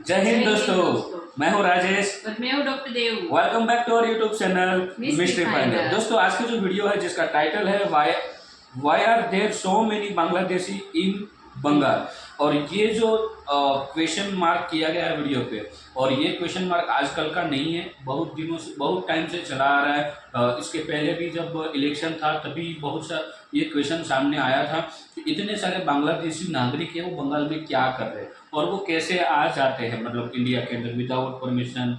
जय हिंद दोस्तों, मैं हूं राजेश और मैं हूं doctor Dev. Welcome back to our YouTube channel mystery finder. दोस्तों, आज की जो वीडियो है जिसका टाइटल है why are there so many Bangladeshi in Bengal, और ये जो क्वेश्चन मार्क किया गया है वीडियो पे, और ये क्वेश्चन मार्क आजकल का नहीं है, बहुत दिनों से, बहुत टाइम से चला आ रहा है। इसके पहले भी जब इलेक्शन था तभी बहुत सा ये क्वेश्चन सामने आया था कि इतने सारे बांग्लादेशी नागरिक हैं वो बंगाल में क्या कर रहे हैं और वो कैसे आ जाते हैं, मतलब इंडिया के अंदर विदाउट परमिशन,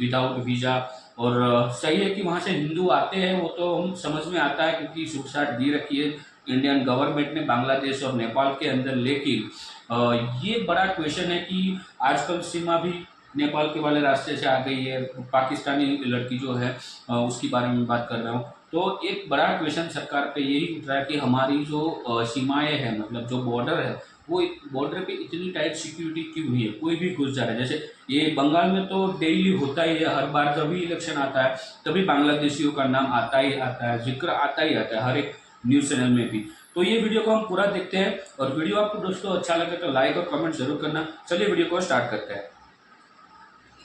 विदाउट वीज़ा। और सही है कि वहाँ से हिंदू आते हैं, वो तो हम समझ में आता है क्योंकि छूटछाट दी रखी है इंडियन गवर्नमेंट ने बांग्लादेश और नेपाल के अंदर। लेकिन ये बड़ा क्वेश्चन है कि आजकल सीमा भी नेपाल के वाले रास्ते से आ गई है, पाकिस्तानी लड़की जो है उसके बारे में बात कर रहा हूँ। तो एक बड़ा क्वेश्चन सरकार पे यही उठ रहा है कि हमारी जो सीमाएं हैं, मतलब जो बॉर्डर है, वो बॉर्डर पे इतनी टाइट सिक्योरिटी क्यों है, कोई भी घुस जा रहा है। जैसे ये बंगाल में तो डेली होता ही है, हर बार जब भी इलेक्शन आता है तभी बांग्लादेशियों का नाम आता ही आता है, जिक्र आता ही आता है हर एक न्यूज़ चैनल में भी। तो ये वीडियो को हम पूरा देखते हैं, और वीडियो आपको दोस्तों अच्छा लगे तो लाइक और कमेंट जरूर करना। चलिए वीडियो को स्टार्ट करते हैं।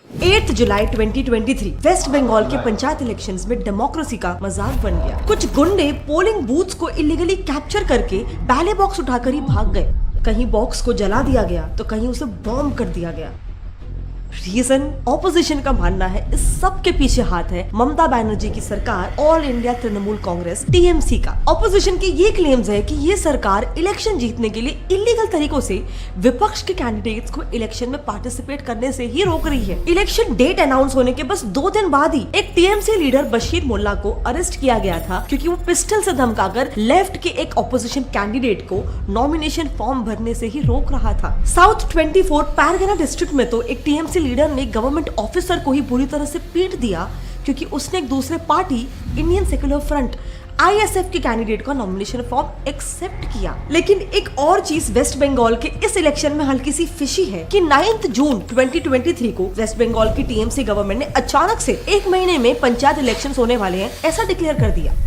8 जुलाई 2023 वेस्ट बंगाल के पंचायत इलेक्शंस में डेमोक्रेसी का मजाक बन गया। कुछ गुंडे पोलिंग बूथ्स को इलीगली कैप्चर करके बैलेट बॉक्स उठाकर ही भाग गए। कहीं बॉक्स को जला दिया गया तो कहीं उसे बॉम्ब कर दिया गया। रीजन, ऑपोजिशन का मानना है इस सब के पीछे हाथ है ममता बनर्जी की सरकार, all India Trinamool Congress TMC का। ऑपोजिशन के ये क्लेम्स है कि ये सरकार इलेक्शन जीतने के लिए इलीगल तरीकों से विपक्ष के कैंडिडेट्स को इलेक्शन में पार्टिसिपेट करने से ही रोक रही है। इलेक्शन डेट अनाउंस होने के बस 2 दिन बाद ही एक टीएमसी लीडर बशीर मुल्ला को अरेस्ट किया गया था क्योंकि वो पिस्टल से धमकाकर लेफ्ट के एक ऑपोजिशन कैंडिडेट को नॉमिनेशन फॉर्म भरने से ही रोक रहा था। साउथ 24 पैरगना डिस्ट्रिक्ट में तो एक टीएमसी लीडर ने गवर्नमेंट ऑफिसर को ही बुरी तरह से पीट दिया क्योंकि उसने एक दूसरे party Indian secular front ISF के कैंडिडेट का नॉमिनेशन फॉर्म एक्सेप्ट किया। लेकिन एक और चीज वेस्ट बंगाल के इस इलेक्शन में हल्की सी फिशी है कि 9 जून 2023 को वेस्ट बंगाल की टीएमसी गवर्नमेंट ने अचानक से 1 महीने में पंचायत इलेक्शंस होने वाले हैं ऐसा डिक्लेयर कर दिया।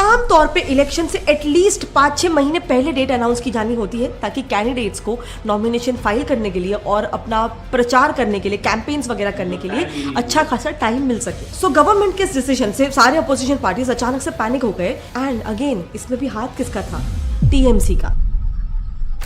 आमतौर पे इलेक्शन से एटलीस्ट 5-6 महीने पहले डेट अनाउंस की जानी होती है ताकि कैंडिडेट्स को नॉमिनेशन फाइल करने के लिए और अपना प्रचार करने के लिए, कैंपेन्स वगैरह करने के लिए अच्छा खासा टाइम मिल सके। सो गवर्नमेंट के इस डिसीजन से सारे अपोजिशन पार्टीज अचानक से पैनिक हो गए। एंड अगेन इसमें भी हाथ किसका था? टीएमसी का।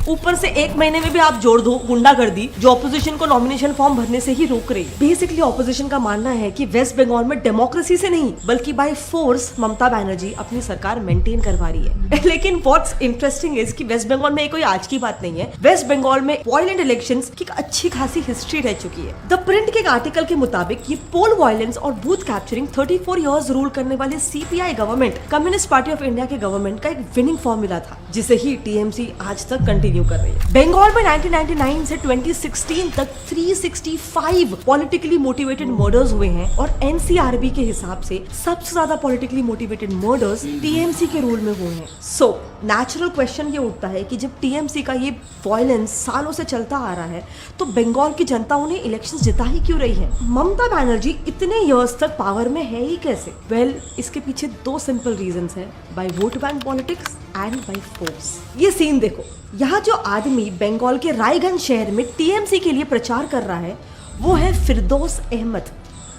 ऊपर से 1 महीने में भी आप जोड़ दो गुंडागर्दी जो ऑपोजिशन को नॉमिनेशन फॉर्म भरने से ही रोक रही। बेसिकली ऑपोजिशन का मानना है कि वेस्ट बंगाल में डेमोक्रेसी से नहीं बल्कि बाय फोर्स ममता बनर्जी अपनी सरकार मेंटेन करवा रही है। लेकिन व्हाट्स इंटरेस्टिंग इज कि वेस्ट बंगाल में कोई आज की बात नहीं है। वेस्ट बंगाल में वायलेंट इलेक्शंस की अच्छी खासी हिस्ट्री रह चुकी है। द प्रिंट के एक आर्टिकल के मुताबिक ये पोल वायलेंस और बूथ कैप्चरिंग 34 इयर्स रूल करने वाले CPI government, communist party of India के गवर्नमेंट का एक विनिंग फॉर्मूला था जिसे ही टीएमसी आज तक कंटिन्यू कर रही है। बंगाल में 1999 से 2016 तक 365 पॉलिटिकली मोटिवेटेड मर्डर्स हुए हैं और एनसीआरबी के हिसाब से सबसे ज्यादा पॉलिटिकली मोटिवेटेड मर्डर्स टीएमसी के रूल में हुए हैं। सो नेचुरल क्वेश्चन ये उठता है कि जब टीएमसी का ये वायलेंस सालों से चलता आ रहा है तो बंगाल की जनता उन्हें इलेक्शन जिता ही क्यों रही है? ममता बनर्जी इतने इयर्स तक पावर में है ही कैसे? वेल, इसके पीछे 2 सिंपल रीजंस हैं, by vote bank politics and by force. ये सीन देखो, यहाँ जो आदमी बंगाल के रायगंज शहर में टीएमसी के लिए प्रचार कर रहा है वो है फिरदौस अहमद,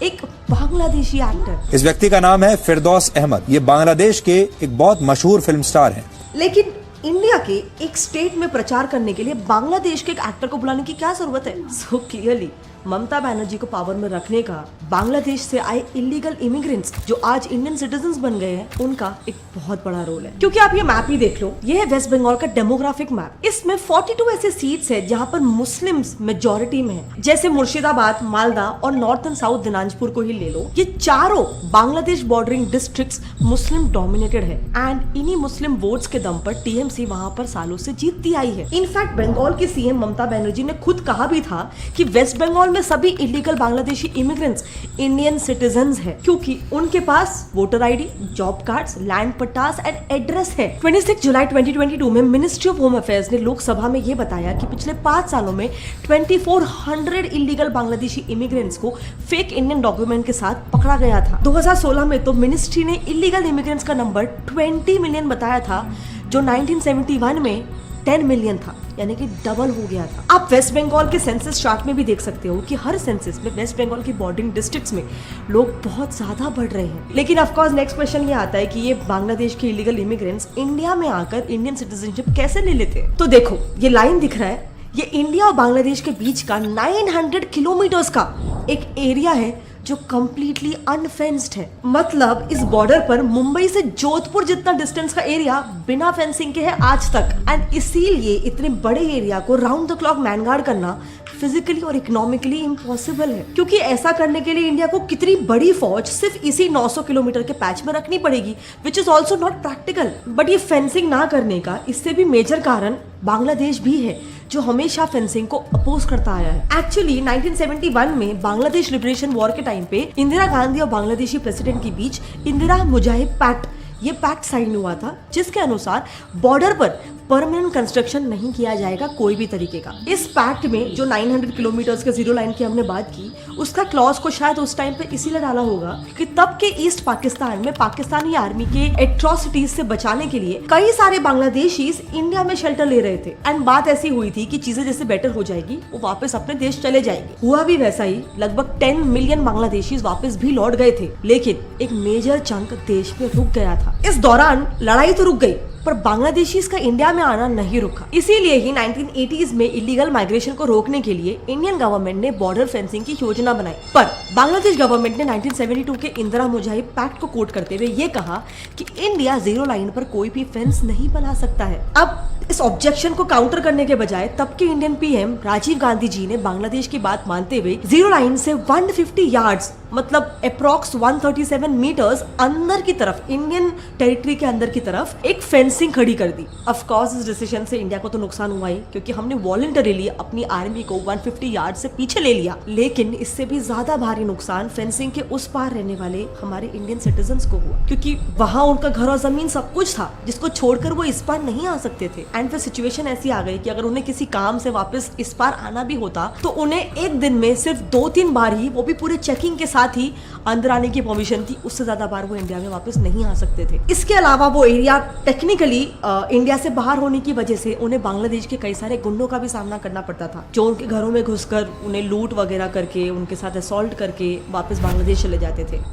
एक बांग्लादेशी एक्टर। इस व्यक्ति का नाम है फिरदौस अहमद। ये बांग्लादेश के एक बहुत मशहूर फिल्म स्टार हैं। लेकिन इंडिया के एक स्टेट में प्रचार करने के लिए बांग्लादेश के एक एक्टर को बुलाने की क्या जरूरत है? सो क्लियरली ममता बनर्जी को पावर में रखने का बांग्लादेश से आए इलीगल इमिग्रेंट्स जो आज इंडियन सिटीजन्स बन गए हैं उनका एक बहुत बड़ा रोल है। क्योंकि आप ये मैप ही देख लो, ये है वेस्ट बंगाल का डेमोग्राफिक मैप। इसमें 42 ऐसे सीट्स है जहाँ पर मुस्लिम्स मेजोरिटी में है, जैसे मुर्शिदाबाद, मालदा और नॉर्थ एंड साउथ दिनाजपुर को ही ले लो। ये चारों Bangladesh bordering districts Muslim dominated है एंड इन्हीं मुस्लिम वोट्स के दम पर टीएमसी वहाँ पर सालों से जीतती आई है। इनफैक्ट बंगाल की सीएम ममता बनर्जी ने खुद कहा भी था कि वेस्ट बंगाल में सभी illegal Bangladeshi immigrants Indian citizens हैं क्योंकि उनके पास voter ID, job cards, land pattas and address है। 26 जुलाई 2022 में मिनिस्ट्री ऑफ होम अफेयर्स ने लोकसभा में ये बताया कि पिछले 5 सालों में 2400 इलीगल बांग्लादेशी इमिग्रेंट्स को फेक इंडियन डॉक्यूमेंट के साथ पकड़ा गया था। 2016 में तो मिनिस्ट्री ने इलीगल इमिग्रेंट्स का नंबर 20 मिलियन बताया था जो 1971 में 10 मिलियन था, यानी कि डबल हो गया था। आप वेस्ट बंगाल के सेंसस चार्ट में भी देख सकते हो कि हर सेंसस में वेस्ट बंगाल की बॉर्डरिंग डिस्ट्रिक्ट्स में लोग बहुत ज्यादा बढ़ रहे हैं। लेकिन ऑफ कोर्स नेक्स्ट क्वेश्चन ये आता है कि ये बांग्लादेश के इलीगल इमिग्रेंट्स इंडिया में आकर इंडियन सिटीजनशिप कैसे ले लेते हैं। तो देखो ये लाइन दिख रहा है, ये इंडिया और बांग्लादेश के बीच का 900 किलोमीटर्स का एक एरिया है जो कंप्लीटली अनफेंस्ड है। मतलब इस बॉर्डर पर मुंबई से जोधपुर जितना डिस्टेंस का एरिया बिना फेंसिंग के है आज तक। एंड इसीलिए इतने बड़े एरिया को राउंड द क्लॉक मैनगार्ड करना फिजिकली और इकोनॉमिकली इम्पॉसिबल है, क्योंकि ऐसा करने के लिए इंडिया को कितनी बड़ी फौज सिर्फ इसी 900 किलोमीटर के पैच में रखनी पड़ेगी, which is also not practical. But ये फेंसिंग ना करने का इससे भी मेजर कारण बांग्लादेश भी है, जो हमेशा फेंसिंग को अपोज करता आया है। एक्चुअली 1971 में बांग्लादेश लिबरेशन वॉर के टाइम पे इंदिरा गांधी और बांग्लादेशी प्रेसिडेंट के बीच इंदिरा मुजाहिद पैक्ट, ये पैक्ट साइन हुआ था, जिसके अनुसार बॉर्डर पर परमानेंट कंस्ट्रक्शन नहीं किया जाएगा कोई भी तरीके का। इस पैक्ट में जो 900 किलोमीटर्स के जीरो लाइन की हमने बात की, उसका क्लॉज को शायद उस टाइम पे इसीलिए डाला होगा कि तब के ईस्ट पाकिस्तान में पाकिस्तानी आर्मी के एट्रोसिटीज से बचाने के लिए कई सारे बांग्लादेशी इंडिया में शेल्टर ले रहे थे। एंड बात ऐसी हुई थी कि चीजें जैसे बेटर हो जाएगी वो वापस अपने देश चले जाएंगे। हुआ भी वैसा ही, लगभग 10 मिलियन बांग्लादेशी वापस भी लौट गए थे, लेकिन एक मेजर चंक देश में रुक गया था। इस दौरान लड़ाई तो रुक गई, पर बांग्लादेशी का इंडिया में आना नहीं रुका। इसीलिए ही 1980s में इलीगल माइग्रेशन को रोकने के लिए इंडियन गवर्नमेंट ने बॉर्डर फेंसिंग की योजना बनाई। पर बांग्लादेश गवर्नमेंट ने 1972 के इंदिरा मुजाहिद पैक्ट को कोट करते हुए ये कहा कि इंडिया जीरो लाइन पर कोई भी फेंस नहीं बना सकता है। अब इस ऑब्जेक्शन को काउंटर करने के बजाय तब के इंडियन पीएम राजीव गांधी जी ने बांग्लादेश की बात मानते हुए जीरो लाइन से 150 यार्ड्स मतलब अप्रॉक्स 137 मीटर्स अंदर की तरफ, इंडियन टेरिटरी के अंदर की तरफ एक फेंसिंग खड़ी कर दी। ऑफ कोर्स इस डिसीजन से इंडिया को तो नुकसान हुआ ही, क्योंकि हमने वॉलंटरीली अपनी आर्मी को 150 यार्ड से पीछे ले लिया। लेकिन इससे भी ज्यादा भारी नुकसान फेंसिंग के उस पार रहने वाले हमारे इंडियन सिटीजन्स को हुआ, क्योंकि वहां उनका घर और जमीन सब कुछ था जिसको छोड़कर वो इस पार नहीं आ सकते थे। एंड फिर सिचुएशन ऐसी आ गई कि अगर उन्हें किसी काम से वापस इस पार आना भी होता तो उन्हें एक दिन में सिर्फ 2-3 बार ही, वो भी पूरे चेकिंग के साथ ही अंदर आने की परमिशन थी। उससे ज्यादा बार वो इंडिया में वापस नहीं आ सकते थे। इसके अलावा वो एरिया टेक्निकली इंडिया से बाहर होने की वजह से उन्हें बांग्लादेश के कई सारे गुंडों का भी सामना करना पड़ता था, जो उनके घरों में घुसकर उन्हें लूट वगैरह करके, उनके साथ असॉल्ट करके वापस बांग्लादेश चले जाते थे।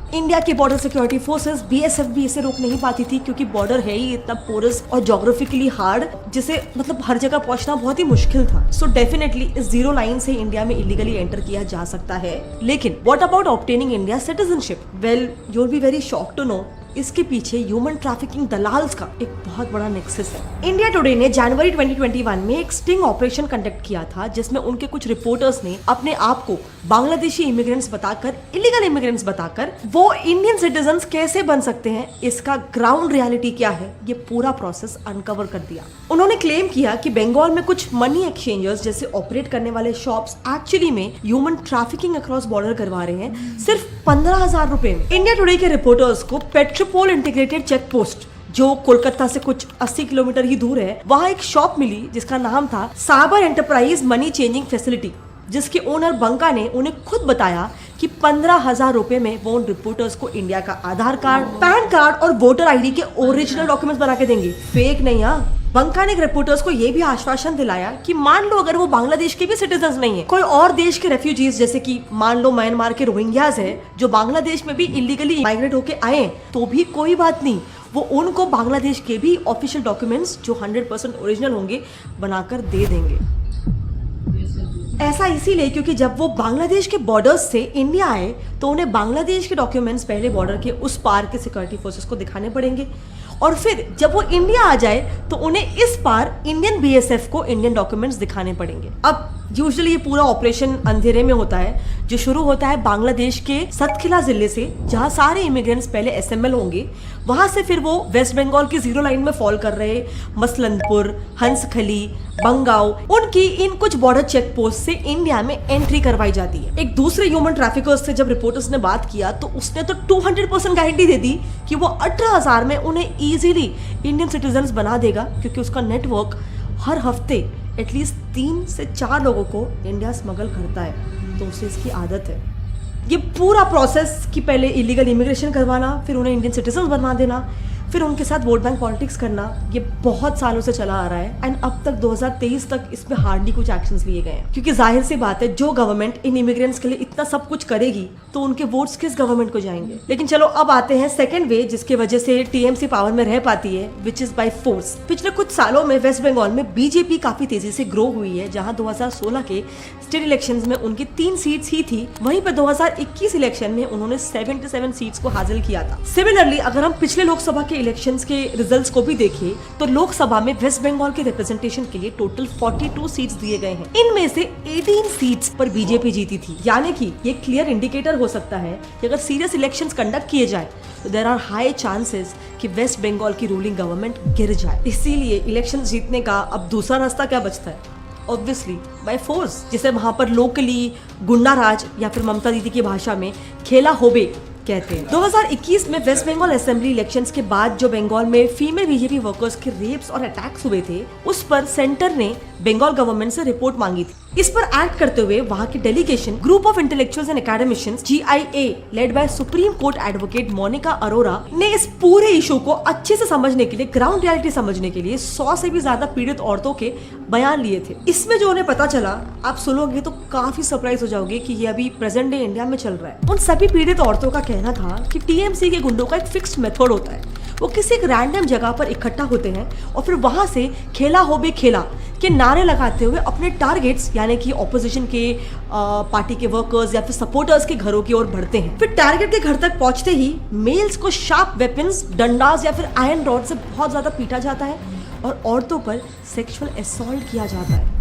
इंडिया की बॉर्डर सिक्योरिटी फोर्सेस बीएसएफ भी इसे रोक नहीं पाती थी, क्योंकि बॉर्डर है ही इतना पोरस और ज्योग्राफिकली हार्ड, जिसे मतलब हर जगह पहुंचना बहुत ही मुश्किल था। सो डेफिनेटली इस जीरो लाइन से इंडिया में इलीगली एंटर किया जा सकता है। लेकिन what about obtaining India citizenship? Well, you will be very shocked to know इसके पीछे ह्यूमन ट्रैफिकिंग दलाल्स का एक बहुत बड़ा नेक्सस है। इंडिया टुडे ने जनवरी 2021 में एक स्टिंग ऑपरेशन कंडक्ट किया था, जिसमें उनके कुछ रिपोर्टर्स ने अपने आप को बांग्लादेशी इमिग्रेंट्स बताकर, इलीगल इमिग्रेंट्स बताकर वो इंडियन सिटीजन्स कैसे बन सकते हैं, इसका ग्राउंड रियलिटी क्या है, ये पूरा प्रोसेस अनकवर कर दिया। उन्होंने क्लेम किया कि बंगाल में कुछ मनी एक्सचेंजर्स जैसे ऑपरेट करने वाले शॉप्स एक्चुअली में ह्यूमन ट्रैफिकिंग अक्रॉस बॉर्डर करवा रहे हैं सिर्फ 15,000 रुपए में। इंडिया टुडे के रिपोर्टर्स को पेट्रोपोल इंटीग्रेटेड चेक पोस्ट, जो कोलकाता से कुछ 80 किलोमीटर ही दूर है, वहां एक शॉप मिली जिसका नाम था साबर एंटरप्राइज मनी चेंजिंग फैसिलिटी, जिसके ओनर बंका ने उन्हें खुद बताया कि 15,000 रुपए में वो उन रिपोर्टर्स को इंडिया का आधार कार्ड, पैन कार्ड और वोटर आईडी के ओरिजिनल डॉक्यूमेंट्स बना के देंगे। फेक नहीं। बंका ने रिपोर्टर्स को ये भी आश्वासन दिलाया कि मान लो अगर वो बांग्लादेश के भी सिटीजन्स नहीं है, कोई और देश के रेफ्यूजीज जैसे कि मान लो म्यांमार के रोहिंग्याज है जो बांग्लादेश में भी इलीगली माइग्रेट होके आए, तो भी कोई बात नहीं, वो उनको बांग्लादेश के भी ऑफिशियल डॉक्यूमेंट्स जो 100% ओरिजिनल होंगे बनाकर दे देंगे। ऐसा इसीलिए क्योंकि जब वो बांग्लादेश के बॉर्डर्स से इंडिया आए तो उन्हें बांग्लादेश के डॉक्यूमेंट्स पहले बॉर्डर के उस पार के सिक्योरिटी फोर्सेस को दिखाने पड़ेंगे, और फिर जब वो इंडिया आ जाए तो उन्हें इस पार इंडियन बीएसएफ को इंडियन डॉक्यूमेंट्स दिखाने पड़ेंगे। अब यूजुअली ये पूरा ऑपरेशन अंधेरे में होता है, जो शुरू होता है बांग्लादेश के सतखिला जिले से, जहां सारे इमिग्रेंट्स पहले एसएमएल होंगे। वहां से फिर वो वेस्ट बंगाल की जीरो लाइन में फॉल कर रहे मसलनपुर, हंसखली, बंगाओ, उनकी इन कुछ बॉर्डर चेक पोस्ट से इंडिया में एंट्री करवाई जाती है। एक दूसरे ह्यूमन ट्रैफिकर्स से जब रिपोर्टर्स ने बात किया तो उसने तो 200% गारंटी दे दी कि वो 18,000 में उन्हें इजीली इंडियन सिटीजन्स बना देगा, क्योंकि उसका नेटवर्क हर हफ्ते एटलीस्ट 3 से 4 लोगों को इंडिया स्मगल करता है, तो उसे इसकी आदत है। ये पूरा प्रोसेस कि पहले इलीगल इमिग्रेशन करवाना, फिर उन्हें इंडियन सिटीजन बना देना, फिर उनके साथ वोट बैंक पॉलिटिक्स करना, ये बहुत सालों से चला आ रहा है एंड अब तक 2023 तक इसमें हार्डली कुछ एक्शंस लिए गए हैं, क्योंकि जाहिर सी बात है जो गवर्नमेंट इन इमिग्रेंट्स के लिए इतना सब कुछ करेगी तो उनके वोट्स किस गवर्नमेंट को जाएंगे। लेकिन चलो अब आते हैं सेकेंड वे जिसकी वजह से टीएमसी पावर में रह पाती है, विच इज बाय फोर्स। पिछले कुछ सालों में वेस्ट बंगाल में बीजेपी काफी तेजी से ग्रो हुई है, जहां 2016 के स्टेट इलेक्शंस में उनकी 3 सीट्स ही थी, वहीं पे 2021 इलेक्शन में उन्होंने 77 सीट्स को हासिल किया था। सिमिलरली अगर हम पिछले लोकसभा के इलेक्शंस के रिजल्ट्स को भी देखें तो लोकसभा में वेस्ट बंगाल के रिप्रेजेंटेशन के लिए टोटल 42 सीट्स दिए गए हैं, इनमें से 18 सीट्स पर बीजेपी जीती थी। यानी कि ये क्लियर इंडिकेटर हो सकता है कि अगर सीरियस इलेक्शंस कंडक्ट किए जाए तो देयर आर हाई चांसेस कि वेस्ट बंगाल की रूलिंग गवर्नमेंट गिर जाए। इसीलिए इलेक्शन जीतने का अब दूसरा रास्ता क्या बचता है? ऑब्वियसली बाय फोर्स, जिसे वहां पर लोकली गुंडा राज या फिर ममता दीदी की भाषा में खेला होबे कहते हैं। 2021 में वेस्ट बंगाल असेंबली इलेक्शंस के बाद जो बंगाल में फीमेल बीजेपी वर्कर्स के रेप्स और अटैक्स हुए थे, उस पर सेंटर ने बंगाल गवर्नमेंट से रिपोर्ट मांगी थी। इस पर एक्ट करते हुए वहां की delegation group of intellectuals and academicians GIA led by Supreme Court advocate Monika Arora ने इस पूरे इशू को अच्छे से समझने के लिए, ग्राउंड रियलिटी समझने के लिए 100 से भी ज्यादा पीड़ित औरतों के बयान लिए थे। इसमें जो उन्हें पता चला, आप सुनोगे तो काफी सरप्राइज हो जाओगे कि ये अभी प्रेजेंट डे इंडिया में चल रहा है। उन सभी पीड़ित औरतों का कहना था कि टीएमसी के गुंडों का एक फिक्स्ड मेथड होता है, वो किसी एक रैंडम जगह पर इकट्ठा होते हैं और फिर वहां से खेला हो बे खेला के नारे लगाते हुए अपने टारगेट्स यानी कि ऑपोजिशन के पार्टी के वर्कर्स या फिर सपोर्टर्स के घरों की ओर बढ़ते हैं। फिर टारगेट के घर तक पहुंचते ही मेल्स को शार्प वेपन्स, डंडास या फिर आयरन रॉड से बहुत ज्यादा पीटा जाता है और औरतों पर सेक्सुअल असॉल्ट किया जाता है।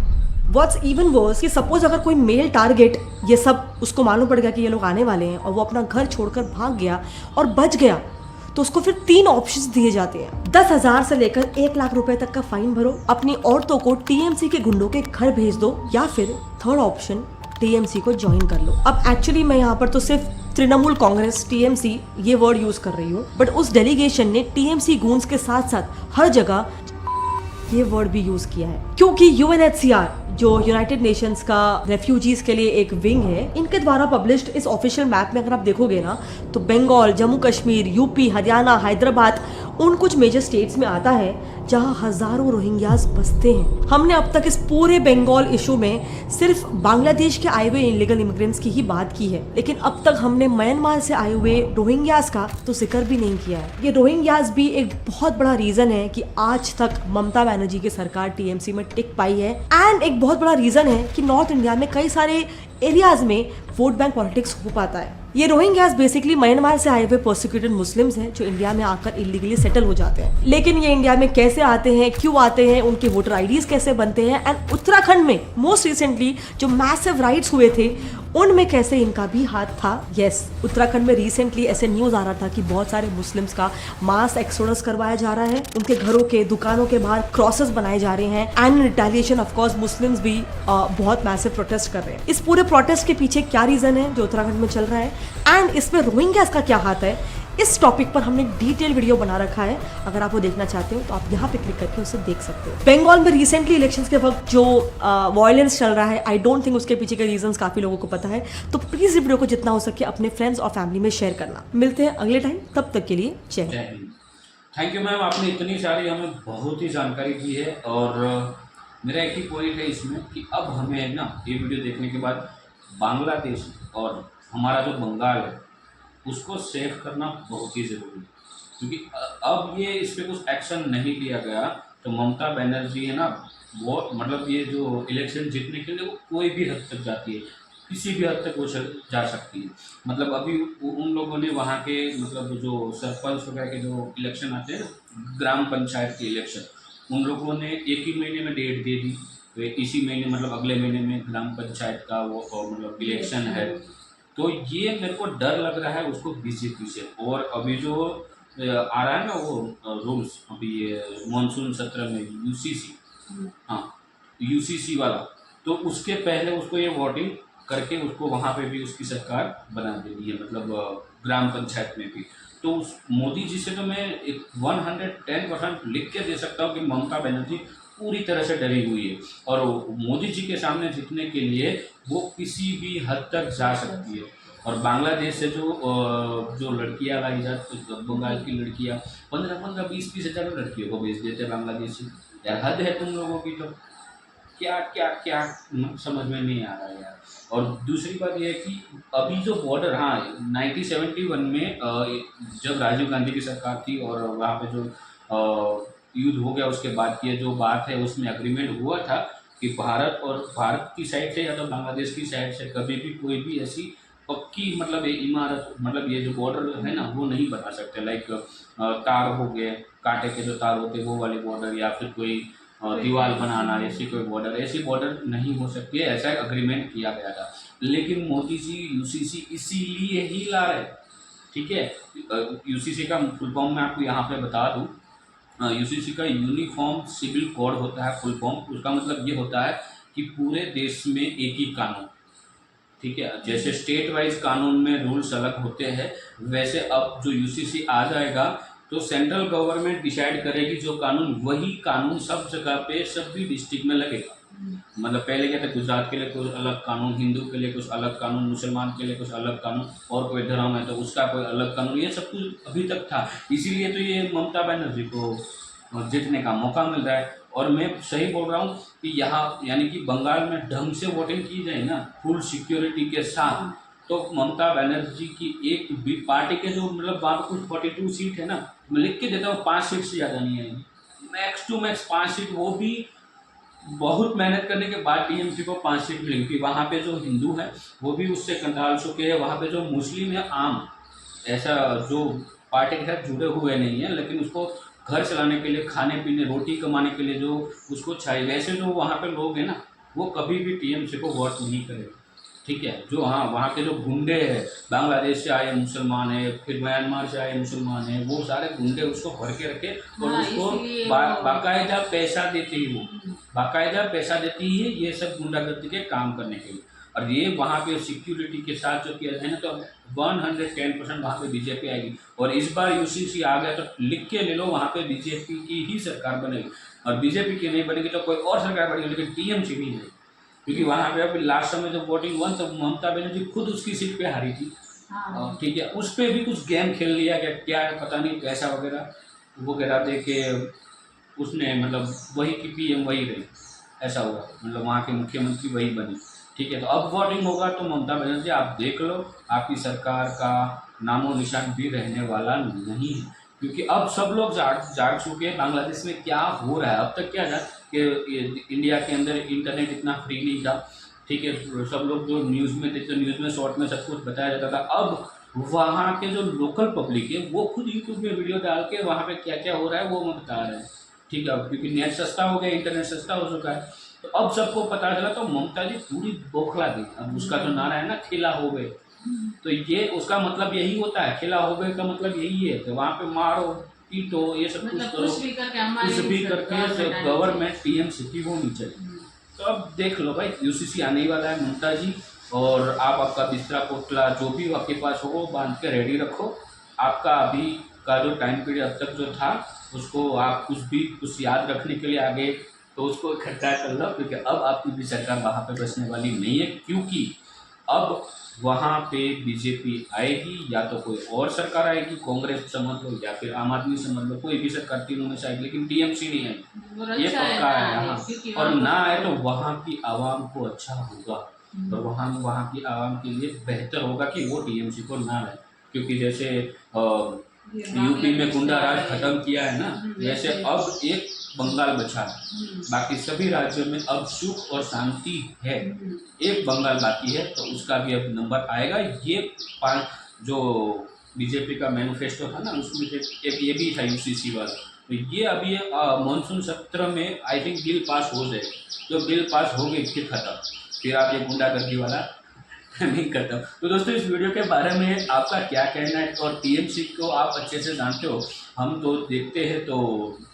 What's even worse कि सपोज अगर कोई मेल टारगेट ये सब उसको मालूम पड़ गया कि ये लोग आने वाले हैं और वो अपना घर छोड़कर भाग गया और बच गया, तो उसको फिर 3 ऑप्शंस दिए जाते हैं। 10,000 से लेकर 1 लाख रुपए तक का फाइन भरो, अपनी औरतों को टीएमसी के गुंडों के घर भेज दो, या फिर थर्ड ऑप्शन टीएमसी को ज्वाइन कर लो। अब एक्चुअली मैं यहाँ पर तो सिर्फ तृणमूल कांग्रेस टीएमसी ये वर्ड यूज कर रही हूँ, बट उस डेलीगेशन ने टीएमसी गूंस के साथ साथ हर जगह ये वर्ड भी यूज किया है, क्योंकि UNHCR जो यूनाइटेड नेशंस का रेफ्यूजीज के लिए एक विंग है, इनके द्वारा पब्लिश्ड इस ऑफिशियल मैप में अगर आप देखोगे ना तो बंगाल, जम्मू कश्मीर, यूपी, हरियाणा, हैदराबाद उन कुछ मेजर स्टेट्स में आता है जहां हजारों रोहिंग्यास बसते हैं। हमने अब तक इस पूरे बंगाल इशू में सिर्फ बांग्लादेश के आए हुए इलीगल इमिग्रेंट्स की ही बात की है, लेकिन अब तक हमने म्यांमार से आए हुए रोहिंग्यास का तो जिक्र भी नहीं किया है। ये रोहिंग्यास भी एक बहुत बड़ा रीजन है कि आज तक ममता बनर्जी की सरकार टीएमसी में टिक पाई है, एंड एक बहुत बड़ा रीजन है कि नॉर्थ इंडिया में कई सारे एरियाज में वोट बैंक पॉलिटिक्स हो पाता है। ये रोहिंग्यास बेसिकली म्यांमार से आए हुए प्रोसिक्यूटेड मुस्लिम्स हैं जो इंडिया में आकर इलीगली सेटल हो जाते हैं। लेकिन ये इंडिया में कैसे आते हैं, क्यों आते हैं, उनके वोटर आईडीज कैसे बनते हैं, एंड उत्तराखंड में मोस्ट रिसेंटली जो मैसिव राइट्स हुए थे उनमें कैसे इनका भी हाथ था। यस, उत्तराखंड में रिसेंटली ऐसे न्यूज आ रहा था कि बहुत सारे मुस्लिम्स का मास एक्सोडस करवाया जा रहा है, उनके घरों के, दुकानों के बाहर क्रॉसेस बनाए जा रहे हैं, and in retaliation of course Muslims भी बहुत मैसिव प्रोटेस्ट कर रहे हैं। इस पूरे प्रोटेस्ट के पीछे क्या रीजन है जो उत्तराखंड में चल रहा है, एंड इसमें रोहिंग्यास का क्या हाथ है, इस टॉपिक पर हमने डिटेल वीडियो बना रखा है। अगर आप वो देखना चाहते हो तो आप यहाँ पे क्लिक करके उसे देख सकते हो। बंगाल में रिसेंटली इलेक्शंस के वक्त जो वायलेंस चल रहा है, आई डोंट थिंक उसके पीछे के रीजंस काफी लोगों को पता है, तो प्लीज वीडियो को जितना हो सके अपने फ्रेंड्स और फैमिली में शेयर करना। मिलते हैं अगले टाइम, तब तक के लिए जय हिंद। थैंक यू मैम, आपने इतनी सारी हमें बहुत ही जानकारी दी है, और मेरा एक ही पॉइंट है इसमें कि अब हमें ना ये वीडियो देखने के बाद बांग्लादेश और हमारा जो बंगाल है उसको सेव करना बहुत ही ज़रूरी है, क्योंकि अब ये इस पर कुछ एक्शन नहीं लिया गया तो ममता बनर्जी है ना, वो मतलब ये जो इलेक्शन जीतने के लिए वो कोई भी हद तक जाती है, किसी भी हद तक वो जा सकती है। मतलब अभी उन लोगों ने वहाँ के मतलब जो सरपंच वगैरह के जो इलेक्शन आते हैं, ग्राम पंचायत के इलेक्शन, उन लोगों ने एक ही महीने में डेट दे दी, तो इसी महीने मतलब अगले महीने में ग्राम पंचायत का वो मतलब इलेक्शन है। तो ये मेरे को डर लग रहा है उसको बीजेपी से। और अभी जो आ रहा है ना वो रूल्स, अभी ये मानसून सत्र में यूसीसी, हाँ यूसीसी वाला, तो उसके पहले उसको ये वोटिंग करके उसको वहाँ पे भी उसकी सरकार बना देनी है, मतलब ग्राम पंचायत में भी। तो उस मोदी जी से तो मैं 110% लिख के दे सकता हूँ कि ममता बनर्जी पूरी तरह से डरी हुई है, और मोदी जी के सामने जीतने के लिए वो किसी भी हद तक जा सकती है। और बांग्लादेश से जो लड़कियां लाई जाती, तो बंगाल की लड़कियां 15-15, 20-20 हज़ार लड़कियों को भेज देते बांग्लादेशी। यार हद है तुम लोगों की, तो क्या क्या क्या समझ में नहीं आ रहा है यार। और दूसरी बात यह है कि अभी जो बॉर्डर, हाँ 1971 में जब राजीव गांधी की सरकार थी और वहाँ पे जो युद्ध हो गया, उसके बाद की जो बात है उसमें अग्रीमेंट हुआ था कि भारत की साइड से या तो बांग्लादेश की साइड से कभी भी कोई भी ऐसी पक्की मतलब ये इमारत, मतलब ये जो बॉर्डर है ना वो नहीं बना सकते। लाइक तार हो गए, कांटे के जो तार होते वो वाले बॉर्डर, या फिर कोई दीवार बनाना, ऐसी कोई बॉर्डर, ऐसी बॉर्डर नहीं हो सकती है, ऐसा अग्रीमेंट किया गया था। लेकिन मोदी जी यूसीसी इसीलिए ही ला रहे, ठीक है। यूसीसी का फुल फॉर्म मैं आपको यहाँ पे बता दूँ। यूसीसी का यूनिफॉर्म सिविल कोड होता है फुल फॉर्म। उसका मतलब ये होता है कि पूरे देश में एक ही कानून, ठीक है। जैसे स्टेट वाइज कानून में रूल्स अलग होते हैं, वैसे अब जो यूसीसी आ जाएगा तो सेंट्रल गवर्नमेंट डिसाइड करेगी जो कानून, वही कानून सब जगह पे सभी डिस्ट्रिक्ट में लगेगा। मतलब पहले क्या था, गुजरात के लिए कुछ अलग कानून, हिंदू के लिए कुछ अलग कानून, मुसलमान के लिए कुछ अलग कानून, और कोई धर्म है तो उसका कोई अलग कानून, ये सब कुछ अभी तक था। इसीलिए तो ये ममता बनर्जी को जीतने का मौका मिल रहा है। और मैं सही बोल रहा हूँ कि यहाँ यानी कि बंगाल में ढंग से वोटिंग की जाए ना, फुल सिक्योरिटी के साथ, तो ममता बनर्जी की एक भी पार्टी के जो मतलब वहाँ पर कुछ 42 सीट है ना, मैं लिख के देता हूँ 5 सीट से ज़्यादा नहीं आएगी, मैक्स टू मैक्स 5 सीट, वो भी बहुत मेहनत करने के बाद टीएमसी को 5 सीट मिलेंगी। वहाँ पे जो हिंदू है वो भी उससे कंटाल चुके हैं, वहाँ पे जो मुस्लिम है आम, ऐसा जो पार्टी के साथ जुड़े हुए नहीं है, लेकिन उसको घर चलाने के लिए, खाने पीने, रोटी कमाने के लिए जो उसको चाहिए, वैसे जो वहाँ पे लोग हैं ना वो कभी भी टीएमसी को वोट नहीं करेंगे, ठीक है। जो हाँ वहाँ के जो गुंडे हैं, बांग्लादेश से आए मुसलमान है, फिर म्यांमार से आए मुसलमान है, वो सारे गुंडे उसको भर के रखे और उसको बाकायदा पैसा देती है, वो बाकायदा पैसा देती है ये सब गुंडागर्दी के काम करने के लिए। और ये वहाँ पे सिक्योरिटी के साथ जो किया जाए ना, तो 110% वहाँ पे बीजेपी आएगी। और इस बार यूसीसी आ गया तो लिख के ले लो, वहाँ पे बीजेपी की ही सरकार बनेगी। और बीजेपी की नहीं बनेगी तो कोई और सरकार बनेगी, लेकिन टीएमसी नहीं बनेगी, क्योंकि वहाँ पे अभी लास्ट समय जब वोटिंग हुआ तो ममता बनर्जी खुद उसकी सीट पे हारी थी, ठीक है। उस पर भी कुछ गेम खेल लिया क्या है पता नहीं, पैसा वगैरह दे के उसने मतलब वही की पीएम वही रही, ऐसा हुआ, मतलब वहाँ के मुख्यमंत्री वही बनी, ठीक है। तो अब वोटिंग होगा तो ममता बनर्जी आप देख लो, आपकी सरकार का नामो निशान भी रहने वाला नहीं है, क्योंकि अब सब लोग जाग चुके हैं बांग्लादेश में क्या हो रहा है। अब तक क्या था कि इंडिया के अंदर इंटरनेट इतना फ्री नहीं था, ठीक है। सब लोग जो न्यूज़ में देखते, न्यूज़ में शॉर्ट में सब कुछ बताया जाता था। अब वहाँ के जो लोकल पब्लिक है वो खुद यूट्यूब में वीडियो डाल के वहाँ पे क्या क्या हो रहा है वो मैं बता रहे हैं, ठीक है। क्योंकि नेट सस्ता हो गया, इंटरनेट सस्ता हो चुका है, तो अब सबको पता चला। तो ममता जी पूरी बौखला गई। अब उसका जो नारा है ना, खेला हो गए, तो ये उसका मतलब यही होता है, खेला हो गए का मतलब यही है कि वहाँ पे मारो पीटो ये सब कुछ करो, कुछ भी करके गवर्नमेंट टीएमसी की होनी चाहिए। तो अब देख लो भाई, यूसीसी आने वाला है ममता जी, और आप आपका बिस्तरा पोटला जो भी आपके पास हो वो बांध के रेडी रखो। आपका अभी का जो टाइम पीरियड अब तक जो था उसको आप कुछ याद रखने के लिए आगे तो उसको इकट्ठा कर लो, क्योंकि अब आपकी भी सरकार वहाँ पे बसने वाली नहीं है। क्योंकि अब वहाँ पे बीजेपी आएगी, या तो कोई और सरकार आएगी, कांग्रेस समझ लो या फिर आम आदमी समझ लो, कोई भी सरकार तीनों में से आएगी, लेकिन टीएमसी नहीं आएगी, ये पक्का है यहाँ। और ना आए तो वहाँ की आवाम को अच्छा होगा, और वहाँ की आवाम के लिए बेहतर होगा कि वो टीएमसी को ना लाए। क्योंकि जैसे यूपी में गुंडा राज खत्म किया है ना, वैसे अब एक बंगाल बचा है, बाकी सभी राज्यों में अब सुख और शांति है। एक बंगाल बाकी है, तो उसका भी अब नंबर आएगा। ये 5 जो बीजेपी का मैनिफेस्टो था ना, उसमें एक ये भी था यूसीसी वाला, तो ये अभी मानसून सत्र में आई थिंक बिल पास हो जाए। जो बिल पास हो गई फिर खत्म, फिर आप ये गुंडागर्दी वाला नहीं करता। तो दोस्तों इस वीडियो के बारे में आपका क्या कहना है, और टीएमसी को आप अच्छे से जानते हो, हम तो देखते हैं तो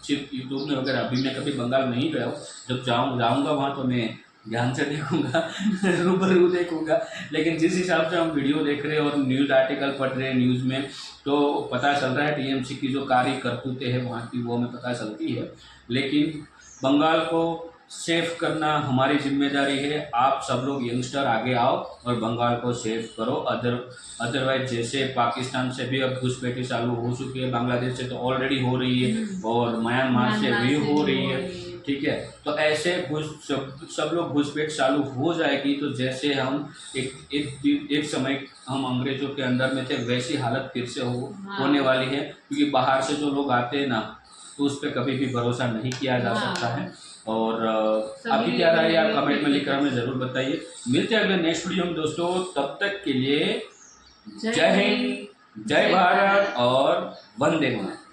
सिर्फ यूट्यूब में वगैरह। अभी मैं कभी बंगाल नहीं गया हूँ, जब जाऊँगा वहाँ तो मैं ध्यान से देखूँगा रूबरू देखूँगा। लेकिन जिस हिसाब से हम वीडियो देख रहे हैं और न्यूज़ आर्टिकल पढ़ रहे हैं न्यूज़ में, तो पता चल रहा है टीएमसी की जो कार्य करतूतें हैं वहाँ की वो हमें पता चलती है। लेकिन बंगाल को सेव करना हमारी जिम्मेदारी है। आप सब लोग यंगस्टर आगे आओ और बंगाल को सेव करो। अदरवाइज जैसे पाकिस्तान से भी अब घुसपैठी चालू हो चुकी है, बांग्लादेश से तो ऑलरेडी हो रही है और म्यांमार से भी हो रही है, ठीक है। तो ऐसे सब लोग घुसपैठ चालू हो जाएगी तो जैसे हम एक समय हम अंग्रेजों के अंदर में थे वैसी हालत फिर से होने वाली है, क्योंकि बाहर से जो लोग आते हैं ना तो उस पर कभी भी भरोसा नहीं किया जा सकता है। और आपकी क्या राय है आप कमेंट में लिखकर हमें ज़रूर बताइए। मिलते हैं अगले नेक्स्ट वीडियो में दोस्तों, तब तक के लिए जय हिंद, जय भारत और वंदे मातरम।